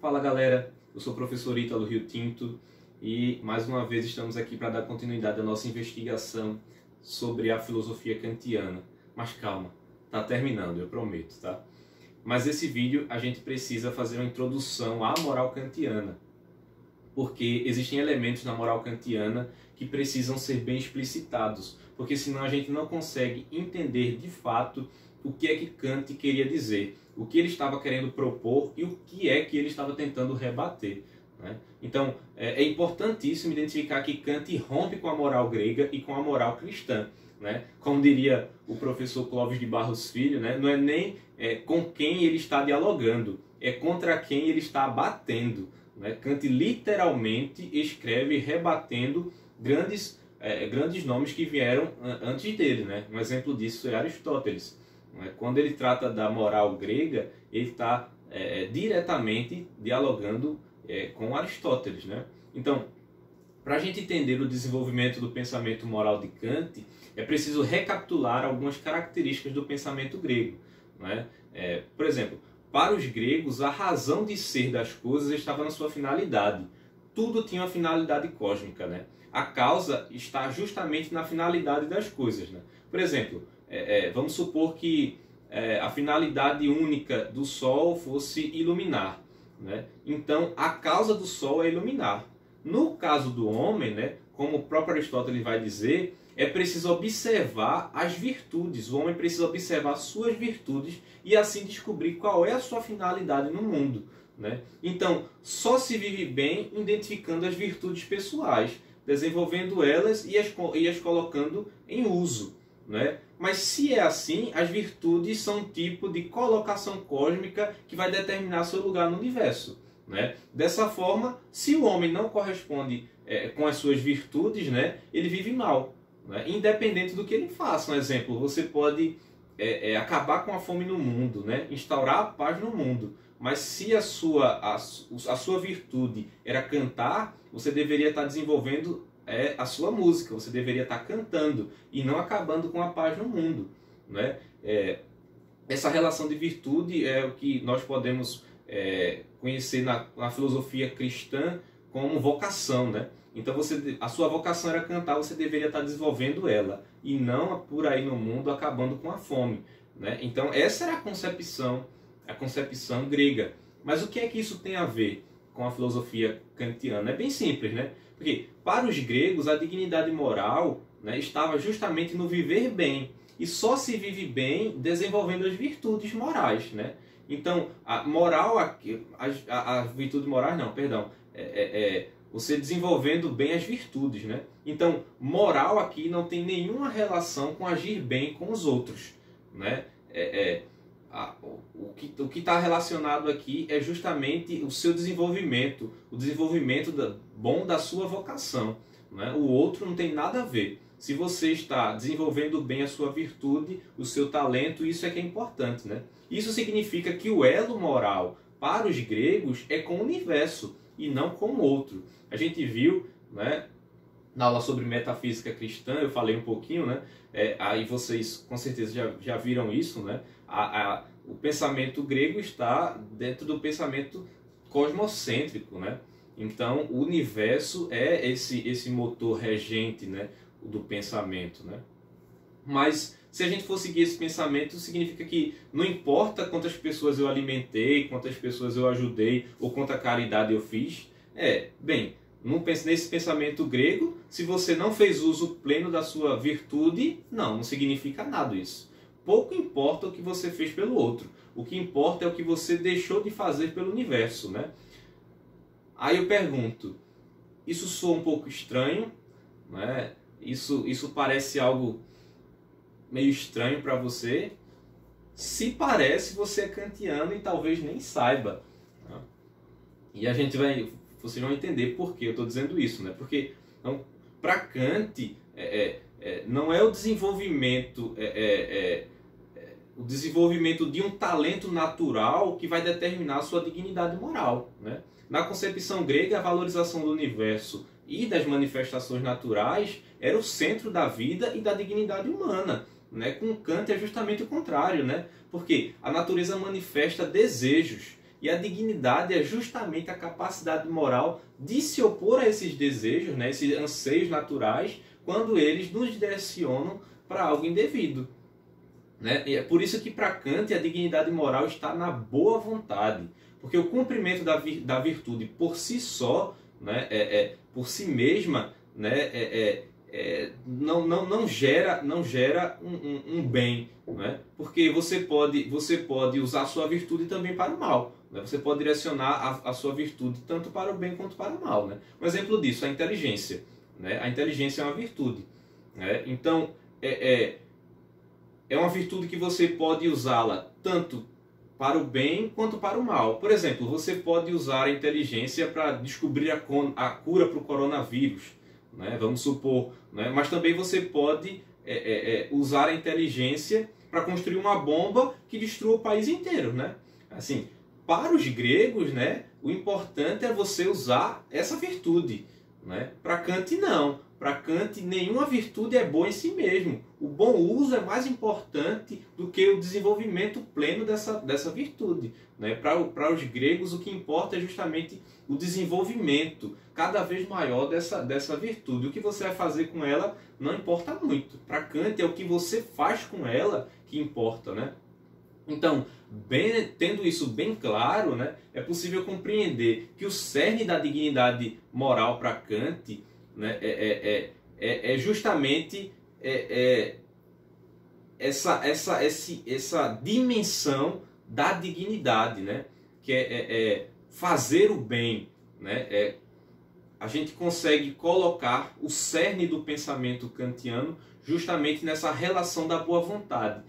Fala galera, eu sou o professor Ítalo Rio Tinto e mais uma vez estamos aqui para dar continuidade à nossa investigação sobre a filosofia kantiana. Mas calma, tá terminando, eu prometo, tá? Mas esse vídeo a gente precisa fazer uma introdução à moral kantiana, porque existem elementos na moral kantiana que precisam ser bem explicitados, porque senão a gente não consegue entender de fato o que é que Kant queria dizer, o que ele estava querendo propor e o que é que ele estava tentando rebater, né? Então, é importantíssimo identificar que Kant rompe com a moral grega e com a moral cristã, né? Como diria o professor Clóvis de Barros Filho, né? Não é nem com quem ele está dialogando, é contra quem ele está batendo, né? Kant literalmente escreve rebatendo grandes nomes que vieram antes dele, né? Um exemplo disso é Aristóteles. Quando ele trata da moral grega, ele está diretamente dialogando com Aristóteles, né? Então, para a gente entender o desenvolvimento do pensamento moral de Kant, é preciso recapitular algumas características do pensamento grego, né? Por exemplo, para os gregos, a razão de ser das coisas estava na sua finalidade. Tudo tinha uma finalidade cósmica, né? A causa está justamente na finalidade das coisas, né? Por exemplo, vamos supor que a finalidade única do Sol fosse iluminar, né? Então, a causa do Sol é iluminar. No caso do homem, né, como o próprio Aristóteles vai dizer, é preciso observar as virtudes. O homem precisa observar suas virtudes e assim descobrir qual é a sua finalidade no mundo, né? Então, só se vive bem identificando as virtudes pessoais, desenvolvendo elas e as colocando em uso, né? Mas se é assim, as virtudes são um tipo de colocação cósmica que vai determinar seu lugar no universo, né? Dessa forma, se o homem não corresponde com as suas virtudes, né, ele vive mal, né? Independente do que ele faça. Um exemplo, você pode acabar com a fome no mundo, né? Instaurar a paz no mundo. Mas se a sua virtude era cantar, você deveria estar desenvolvendo a sua música, você deveria estar cantando e não acabando com a paz no mundo, né? Essa relação de virtude é o que nós podemos conhecer na filosofia cristã como vocação, né? Então a sua vocação era cantar, você deveria estar desenvolvendo ela e não por aí no mundo acabando com a fome, né? Então essa era a concepção grega. Mas o que é que isso tem a ver com a filosofia kantiana? É bem simples, né? Porque para os gregos a dignidade moral, né, estava justamente no viver bem. E só se vive bem desenvolvendo as virtudes morais, né? Então, a moral aqui, a virtude moral não, perdão, você desenvolvendo bem as virtudes, né? Então, moral aqui não tem nenhuma relação com agir bem com os outros, né? O que está relacionado aqui é justamente o seu desenvolvimento, o desenvolvimento bom da sua vocação, né? O outro não tem nada a ver. Se você está desenvolvendo bem a sua virtude, o seu talento, isso é que é importante, né? Isso significa que o elo moral para os gregos é com o universo e não com o outro. A gente viu, né, na aula sobre metafísica cristã, eu falei um pouquinho, né? Aí vocês com certeza já viram isso, né? O pensamento grego está dentro do pensamento cosmocêntrico, né? Então, o universo é esse motor regente, né, do pensamento, né? Mas se a gente for seguir esse pensamento, significa que não importa quantas pessoas eu alimentei, quantas pessoas eu ajudei ou quanta caridade eu fiz. Bem, nesse pensamento grego, se você não fez uso pleno da sua virtude, não significa nada isso. Pouco importa o que você fez pelo outro. O que importa é o que você deixou de fazer pelo universo, né? Aí eu pergunto, isso soa um pouco estranho, né? Isso parece algo meio estranho para você? Se parece, você é kantiano e talvez nem saiba, né? E vocês vão entender por que eu estou dizendo isso, né? Porque para Kant não é o desenvolvimento de um talento natural que vai determinar a sua dignidade moral, né? Na concepção grega, a valorização do universo e das manifestações naturais era o centro da vida e da dignidade humana, né? Com Kant é justamente o contrário, né? Porque a natureza manifesta desejos E a dignidade é justamente a capacidade moral de se opor a esses desejos, né, esses anseios naturais, quando eles nos direcionam para algo indevido. Né? E é por isso que para Kant a dignidade moral está na boa vontade. Porque o cumprimento da virtude por si só, né, por si mesma, né, não gera um bem. Né? Porque você pode usar a sua virtude também para o mal. Né? Você pode direcionar a sua virtude tanto para o bem quanto para o mal. Né? Um exemplo disso é a inteligência. Né? A inteligência é uma virtude. Né? Então, é uma virtude que você pode usá-la tanto para o bem quanto para o mal. Por exemplo, você pode usar a inteligência para descobrir a cura para o coronavírus, né? Vamos supor. Né? Mas também você pode usar a inteligência para construir uma bomba que destrua o país inteiro. Né? Assim, para os gregos, né, o importante é você usar essa virtude. Né? Para Kant, não. Para Kant, nenhuma virtude é boa em si mesmo. O bom uso é mais importante do que o desenvolvimento pleno dessa virtude. Né? Para os gregos, o que importa é justamente o desenvolvimento cada vez maior dessa virtude. O que você vai fazer com ela não importa muito. Para Kant, é o que você faz com ela que importa. Né? Então, tendo isso bem claro, né, é possível compreender que o cerne da dignidade moral para Kant, né, é justamente essa dimensão da dignidade, né, que é fazer o bem. Né, a gente consegue colocar o cerne do pensamento kantiano justamente nessa relação da boa vontade,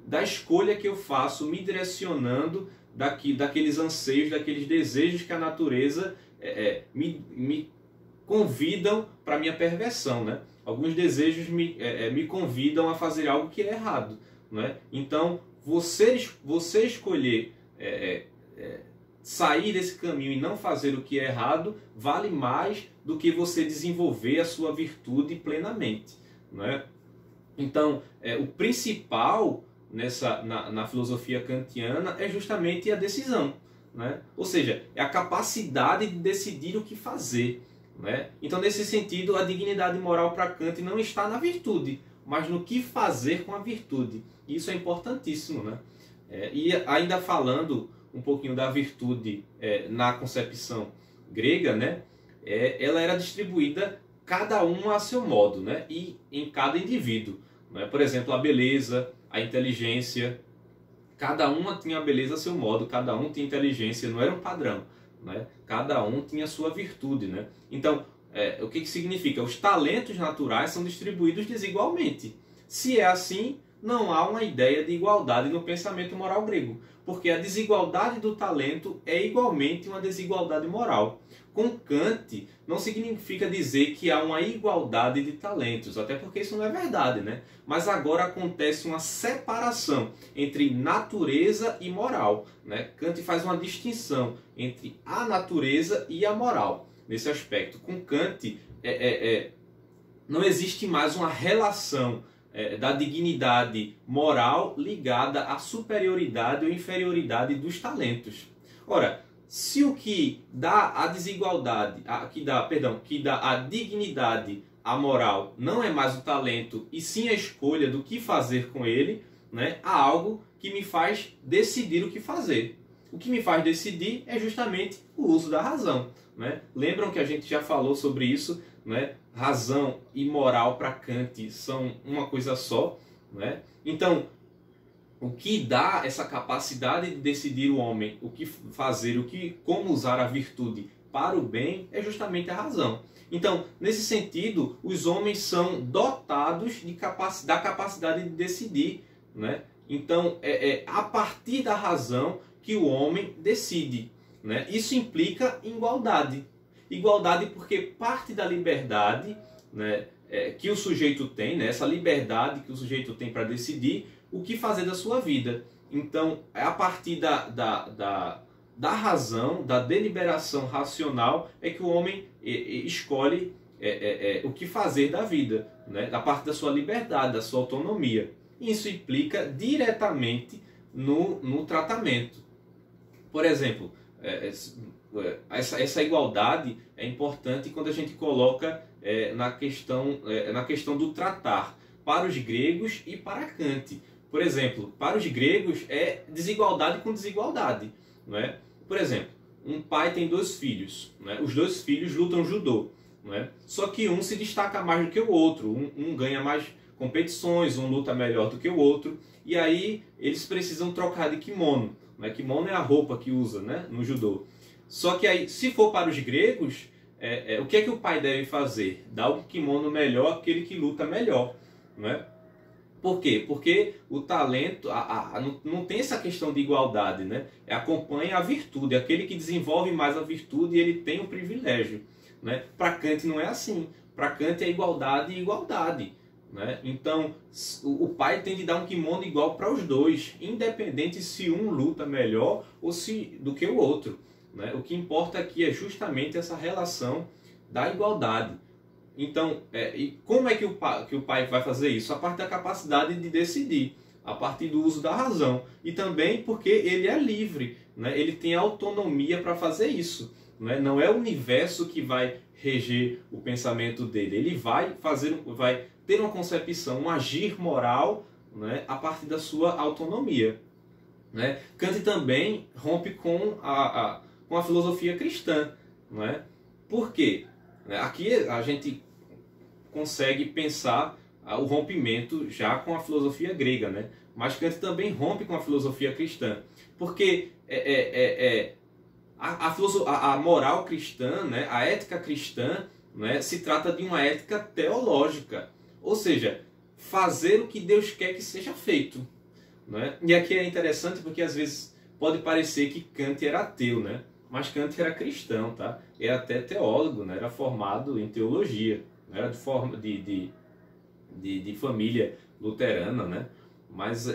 da escolha que eu faço me direcionando daqueles anseios, daqueles desejos que a natureza me convidam para a minha perversão. Né? Alguns desejos me convidam a fazer algo que é errado. Né? Então, você escolher sair desse caminho e não fazer o que é errado vale mais do que você desenvolver a sua virtude plenamente. Né? Então, o principal na filosofia kantiana é justamente a decisão. Né? Ou seja, é a capacidade de decidir o que fazer. Né? Então, nesse sentido, a dignidade moral para Kant não está na virtude, mas no que fazer com a virtude. E isso é importantíssimo. Né? E ainda falando um pouquinho da virtude na concepção grega, né? Ela era distribuída cada um a seu modo, né? E em cada indivíduo. Né? Por exemplo, a beleza, a inteligência, cada uma tinha a beleza a seu modo, cada um tinha inteligência, não era um padrão. Né? Cada um tinha a sua virtude. Né? Então, o que significa? Os talentos naturais são distribuídos desigualmente. Se é assim, não há uma ideia de igualdade no pensamento moral grego, porque a desigualdade do talento é igualmente uma desigualdade moral. Com Kant, não significa dizer que há uma igualdade de talentos, até porque isso não é verdade, né? Mas agora acontece uma separação entre natureza e moral. Né? Kant faz uma distinção entre a natureza e a moral nesse aspecto. Com Kant, não existe mais uma relação da dignidade moral ligada à superioridade ou inferioridade dos talentos. Ora, se o que dá a desigualdade, que dá a dignidade à moral não é mais o talento e sim a escolha do que fazer com ele, né, há algo que me faz decidir o que fazer. O que me faz decidir é justamente o uso da razão. Né? Lembram que a gente já falou sobre isso? Né? Razão e moral para Kant são uma coisa só. Né? Então, o que dá essa capacidade de decidir o homem o que fazer, como usar a virtude para o bem é justamente a razão. Então, nesse sentido, os homens são dotados da capacidade de decidir. Né? Então, é a partir da razão que o homem decide. Né? Isso implica igualdade. Igualdade porque parte da liberdade, né, que o sujeito tem, né, essa liberdade que o sujeito tem para decidir o que fazer da sua vida. Então, é a partir da razão, da deliberação racional, é que o homem escolhe o que fazer da vida, né, da parte da sua liberdade, da sua autonomia. Isso implica diretamente no tratamento. Por exemplo, essa igualdade é importante quando a gente coloca na questão do tratar para os gregos e para Kant. Por exemplo, para os gregos é desigualdade com desigualdade, não é? Por exemplo, um pai tem dois filhos, não é? Os dois filhos lutam judô, não é? Só que um se destaca mais do que o outro, um ganha mais competições, um luta melhor do que o outro, e aí eles precisam trocar de kimono. Né? Kimono é a roupa que usa, né, no judô. Só que aí, se for para os gregos, o que é que o pai deve fazer? Dar um kimono melhor àquele que luta melhor. Né? Por quê? Porque o talento não tem essa questão de igualdade, né? Acompanha a virtude. Aquele que desenvolve mais a virtude, ele tem um privilégio. Né? Para Kant não é assim. Para Kant é igualdade e igualdade. Né? Então, o pai tem de dar um kimono igual para os dois, independente se um luta melhor ou do que o outro. Né? O que importa aqui é justamente essa relação da igualdade. Então, e como é que o pai vai fazer isso? A partir da capacidade de decidir, a partir do uso da razão. E também porque ele é livre, né? Ele tem autonomia para fazer isso. Né? Não é o universo que vai reger o pensamento dele. Ele vai ter uma concepção, um agir moral, né, a partir da sua autonomia. Né? Kant também rompe com a filosofia cristã. Né? Por quê? Aqui a gente consegue pensar o rompimento já com a filosofia grega, né? Mas Kant também rompe com a filosofia cristã. Porque a moral cristã, né, a ética cristã, né, se trata de uma ética teológica. Ou seja, fazer o que Deus quer que seja feito. Né? E aqui é interessante porque às vezes pode parecer que Kant era ateu, né? Mas Kant era cristão, tá? Era até teólogo, né? Era formado em teologia, era de família luterana, né? Mas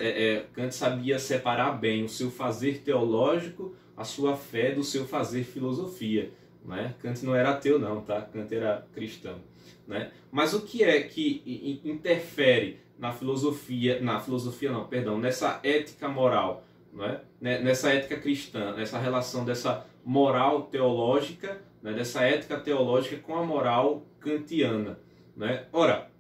Kant sabia separar bem o seu fazer teológico, a sua fé do seu fazer filosofia. Né? Kant não era ateu não, tá? Kant era cristão. Né? Mas o que é que interfere nessa ética moral, né? Nessa ética cristã, nessa relação dessa moral teológica, né? Dessa ética teológica com a moral kantiana? Né? Ora,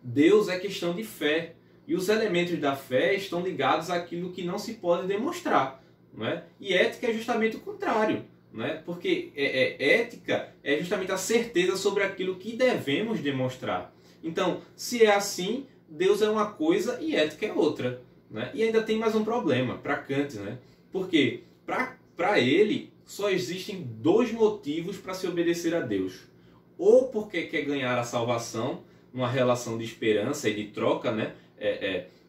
Deus é questão de fé, e os elementos da fé estão ligados àquilo que não se pode demonstrar. Né? E ética é justamente o contrário. Né? Porque ética é justamente a certeza sobre aquilo que devemos demonstrar. Então, se é assim, Deus é uma coisa e ética é outra. Né? E ainda tem mais um problema para Kant. Né? Porque para ele só existem dois motivos para se obedecer a Deus. Ou porque quer ganhar a salvação, numa relação de esperança e de troca. Né?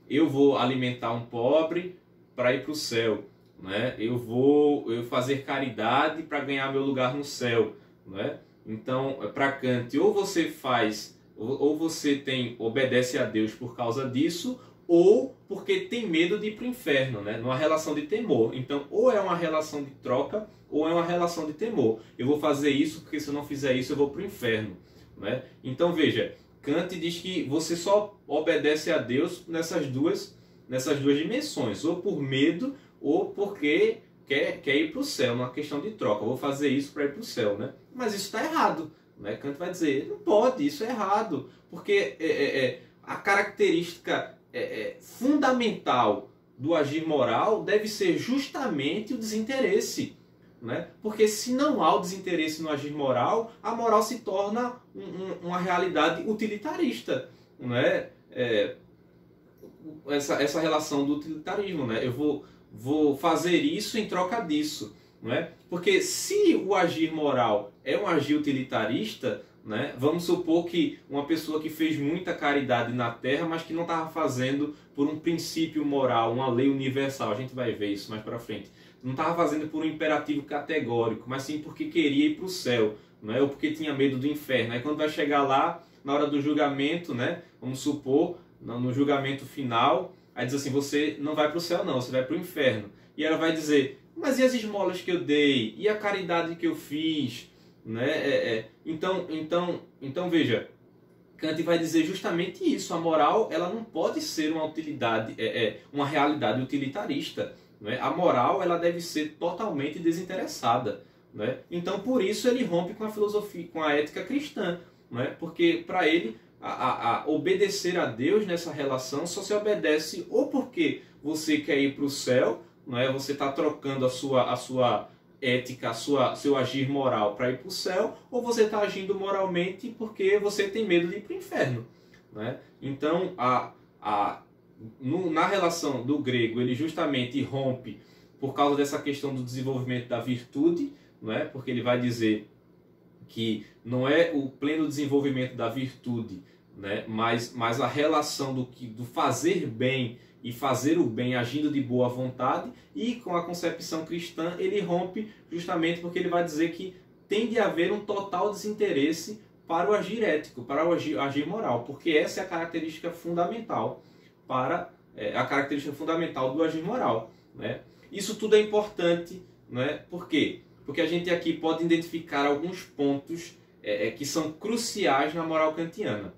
Eu vou alimentar um pobre para ir para o céu. Né? Eu vou fazer caridade para ganhar meu lugar no céu. Né? Então, para Kant, ou você faz, ou você obedece a Deus por causa disso, ou porque tem medo de ir para o inferno, né? Numa relação de temor. Então, ou é uma relação de troca, ou é uma relação de temor. Eu vou fazer isso porque se eu não fizer isso eu vou para o inferno. Né? Então, veja, Kant diz que você só obedece a Deus nessas duas dimensões, ou por medo, ou porque quer ir para o céu, numa questão de troca. Eu vou fazer isso para ir para o céu, né? Mas isso está errado. Né? Kant vai dizer, não pode, isso é errado. Porque a característica fundamental do agir moral deve ser justamente o desinteresse. Né? Porque se não há o desinteresse no agir moral, a moral se torna uma realidade utilitarista. Né? Essa relação do utilitarismo. Né? Eu vou fazer isso em troca disso. Não é? Porque se o agir moral é um agir utilitarista, né, vamos supor que uma pessoa que fez muita caridade na Terra, mas que não estava fazendo por um princípio moral, uma lei universal, a gente vai ver isso mais para frente, não estava fazendo por um imperativo categórico, mas sim porque queria ir para o céu, né, ou porque tinha medo do inferno. Aí quando vai chegar lá, na hora do julgamento, né, vamos supor, no julgamento final, aí diz assim, você não vai para o céu não, você vai para o inferno. E ela vai dizer, mas e as esmolas que eu dei? E a caridade que eu fiz? Né? Então veja, Kant vai dizer justamente isso. A moral ela não pode ser uma utilidade, uma realidade utilitarista. né? A moral ela deve ser totalmente desinteressada, né? Então, por isso ele rompe com a filosofia, com a ética cristã, né? Porque para ele a obedecer a Deus nessa relação só se obedece ou porque você quer ir para o céu, não é? Você está trocando a sua ética, seu agir moral para ir para o céu, ou você está agindo moralmente porque você tem medo de ir para o inferno, né? Então, na relação do grego, ele justamente rompe por causa dessa questão do desenvolvimento da virtude, não é? Porque ele vai dizer que não é o pleno desenvolvimento da virtude, né? mas a relação do fazer bem e fazer o bem agindo de boa vontade, e com a concepção cristã ele rompe justamente porque ele vai dizer que tem de haver um total desinteresse para o agir ético, para o agir moral, porque essa é a característica fundamental do agir moral, né? Isso tudo é importante, né? Por quê? Porque a gente aqui pode identificar alguns pontos que são cruciais na moral kantiana,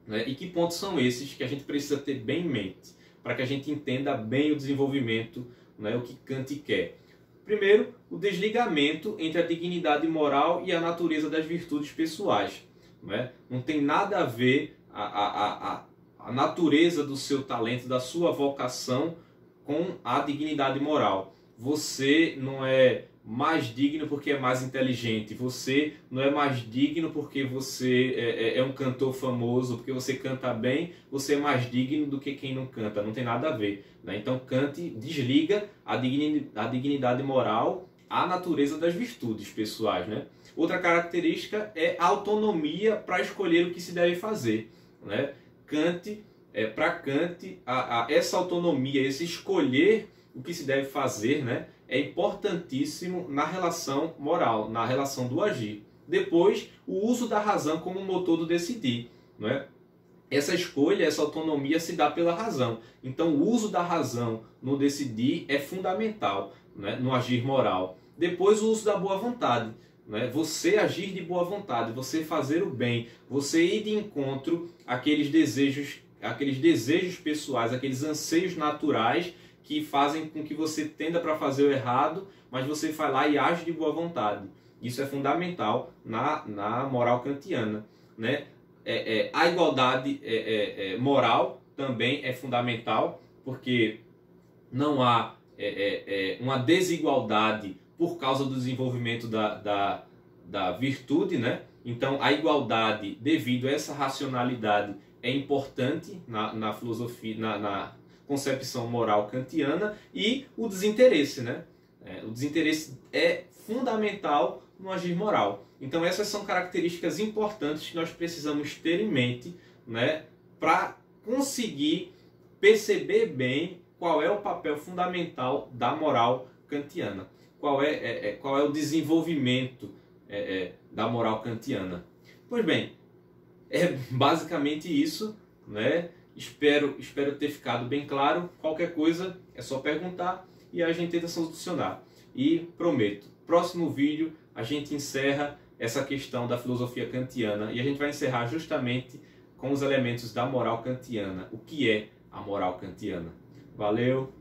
né? E que pontos são esses que a gente precisa ter bem em mente, para que a gente entenda bem o desenvolvimento, né, o que Kant quer. Primeiro, o desligamento entre a dignidade moral e a natureza das virtudes pessoais, né? Não tem nada a ver a natureza do seu talento, da sua vocação com a dignidade moral. Você não é mais digno porque é mais inteligente. Você não é mais digno porque você é um cantor famoso, porque você canta bem, você é mais digno do que quem não canta. Não tem nada a ver, né? Então Kant desliga a dignidade moral à natureza das virtudes pessoais, né? Outra característica é a autonomia para escolher o que se deve fazer, né? Para Kant, essa autonomia, esse escolher o que se deve fazer, né, é importantíssimo na relação moral, na relação do agir. Depois, o uso da razão como motor do decidir, não é? Essa escolha, essa autonomia se dá pela razão. Então, o uso da razão no decidir é fundamental, né, no agir moral. Depois, o uso da boa vontade, né? Você agir de boa vontade, você fazer o bem, você ir de encontro àqueles desejos pessoais, aqueles anseios naturais que fazem com que você tenda para fazer o errado, mas você vai lá e age de boa vontade. Isso é fundamental na moral kantiana, né? A igualdade moral também é fundamental, porque não há uma desigualdade por causa do desenvolvimento da virtude, né? Então, a igualdade, devido a essa racionalidade, é importante na filosofia, na concepção moral kantiana, e o desinteresse, né? O desinteresse é fundamental no agir moral. Então essas são características importantes que nós precisamos ter em mente, né, para conseguir perceber bem qual é o papel fundamental da moral kantiana, qual é o desenvolvimento da moral kantiana. Pois bem, é basicamente isso, né? Espero ter ficado bem claro. Qualquer coisa é só perguntar e a gente tenta solucionar. E prometo, próximo vídeo a gente encerra essa questão da filosofia kantiana e a gente vai encerrar justamente com os elementos da moral kantiana. O que é a moral kantiana? Valeu!